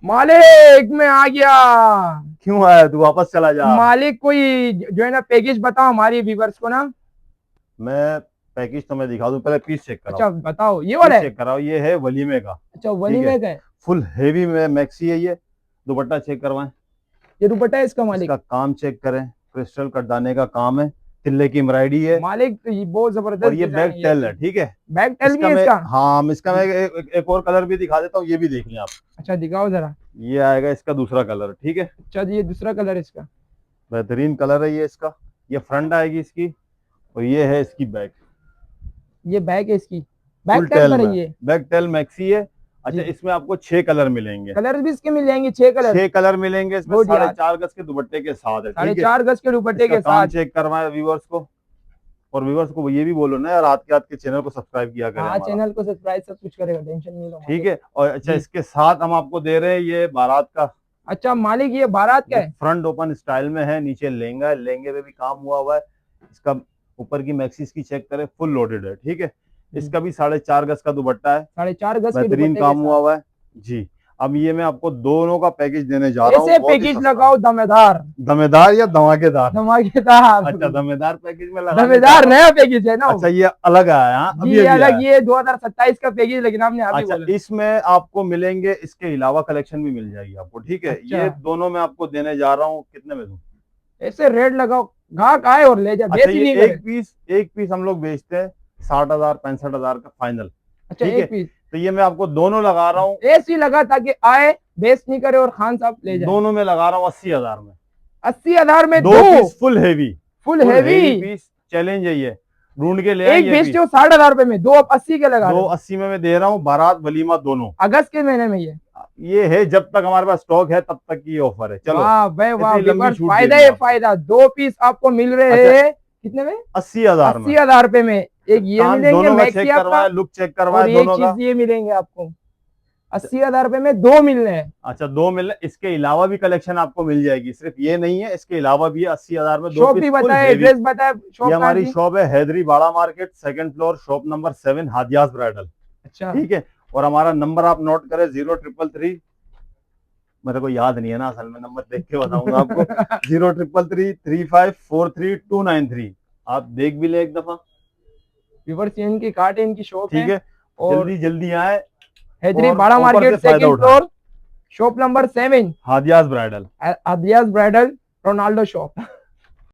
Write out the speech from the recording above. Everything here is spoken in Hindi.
मालिक मैं आ गया। क्यों आया तू? वापस चला जा। मालिक कोई जो है ना पैकेज बताओ हमारी व्यूवर्स को ना। मैं पैकेज तो मैं दिखा दूं, पहले पीस चेक कराओ। अच्छा बताओ, ये वाला पीस है। चेक कराओ, ये है वलीमे का। अच्छा ठीक वलीमे है, का है। फुल हेवी में मैक्सी है ये। दुपट्टा चेक करवाएं, ये दुपट्टा है इसका मालिक। इसका काम चेक करें, क्रिस्टल कटदाने का काम है, तिल्ले की एम्ब्रॉयडरी है। मालिक तो ये बहुत और जबरदस्त ये डिजाइन बैक है ये टेल भी। है, ठीक है। बैक टेल भी इसका है मैं, इसका। हाँ इसका मैं एक और कलर भी दिखा देता हूँ, ये भी देख लें आप। अच्छा दिखाओ जरा। ये आएगा इसका दूसरा कलर, ठीक है। अच्छा ये दूसरा कलर है इसका। बेहतरीन कलर है ये इसका। ये फ्रंट आएगी इसकी, और ये है इसकी बैक। ये बैक है इसकी। बैक फुल टेल टेल पर है में, ये। बैक टेल मैक्सी है। अच्छा, जी। इसमें आपको 6 कलर मिलेंगे। कलर भी इसके मिल जाएंगे 6 कलर। 6 कलर मिलेंगे इसमें, गुड साढ़े यार। चार गज के दुपट्टे के साथ है, साढ़े ठीक है। चार गज के दुपट्टे इसका के काम साथ। चेक करवाएं व्यूवर्स को। और व्यूवर्स को ये भी बोलो ना यार, रात के चैनल को सब्सक्राइब किया करें हाँ हमारा। चैनल को सब्सक्राइब सब कुछ करेगा, टेंशन नहीं लो ठीक मालिक। है, और अच्छा जी। इसके साथ हम आपको दे रहे हैं ये बारात का। अच्छा मालिक ये बारात का ये है। फ्रंट ओपन स्टाइल में है, नीचे लहंगा है, लहंगे पे भी काम हुआ है। इसका ऊपर की मैक्सीज की चेक करें, फुल लोडेड है, ठीक है। इसका भी 4.5 गज का दुपट्टा है, 4.5 गज के बेहतरीन दुपट्टे के काम साथ। हुआ है जी। अब ये मैं आपको दोनों का पैकेज देने जा रहा हूँ, ऐसे बहुत ही पैकेज सस्ता। लगाओ दमेदार। दमेदार या धमाकेदार? धमाकेदार। अच्छा, दमेदार पैकेज में लगाने जा दमेदार रहा हूँ। नया पैकेज है ना वो। अच्छा, ये अलग आया, हाँ जी अभी ये अभी अलग, आया। ये 2027 का पैकेज, लेकिन आपने अभी अच्छा, बोला। इसमें आपको मिलेंगे, इसके अलावा कलेक्शन भी मिल जाएगी आपको, ठीक है। अच्छा ये दोनों मैं आपको देने जा रहा हूँ, कितने में दूं? ऐसे रेट लगाओ, ग्राहक आए और ले जाए, अच्छा, बेच ही ये नहीं करे। एक पीस हम लोग बेचते हैं 60,000 65,000 का फाइनल, अच्छा ठीक है। एक पीस तो ये मैं आपको दोनों लगा रहा हूँ, ऐसी लगा ताकि आए, बेच नहीं करे और खान साहब ले जाए। दोनों में लगा रहा हूँ 80,000 में। 80,000 में दो दो। Piece full heavy, full heavy. Piece challenge है ये, ढूंढ के ले आए एक ये बेचते पीस। हो 60,000 में, दो आप 80 के लगा रहे दो हो। 80 में मैं दे रहा हूँ, बारात वलीमा दोनों। अगस्त के महीने में ये है, जब तक हमारे पास स्टॉक है तब तक की ये ऑफर है। चलो, वाह भाई वाह, इतनी लंबी व्यूअर्स छूट दे फायदा दी है आपको। फायदा। दो पीस आपको मिल रहे अच्छा, हैं कितने में? 80,000 में। 80,000 रुपए में। एक ये काम मिलेंगे दोनों का मैक्सी चेक आपका, करवाए, लुक चेक और करवाए एक दोनों का। चीज ये मिलेंगे आपको। 80,000 रुपए में दो मिलने हैं। अच्छा, दो मिल, इसके अलावा भी कलेक्शन आपको मिल जाएगी, सिर्फ ये नहीं है, इसके अलावा भी 80,000 में दो शॉप पीस भी फुल बताए, हेवी। एड्रेस बताए ये शॉप कहाँ हमारी की? शॉप है Haidari Bada market, second floor, shop number 7, Hadiyas bridal, अच्छा। ठीक है। और हमारा नंबर आप नोट करें, 0333, मेरे को याद नहीं है ना असल में, नंबर देख के बताऊंगा आपको। 03333543 आप देख भी ले एक दफा, व्यूअर्स इनकी कार्ट है, इनकी शॉप ठीक है। है। और जल्दी जल्दी आए हैदरी और बाड़ा ऑफर से मार्केट फायदा सेकंड उठाएं। Floor, shop number 7, Hadiyas bridal. Adiyas bridal, Ronaldo shop.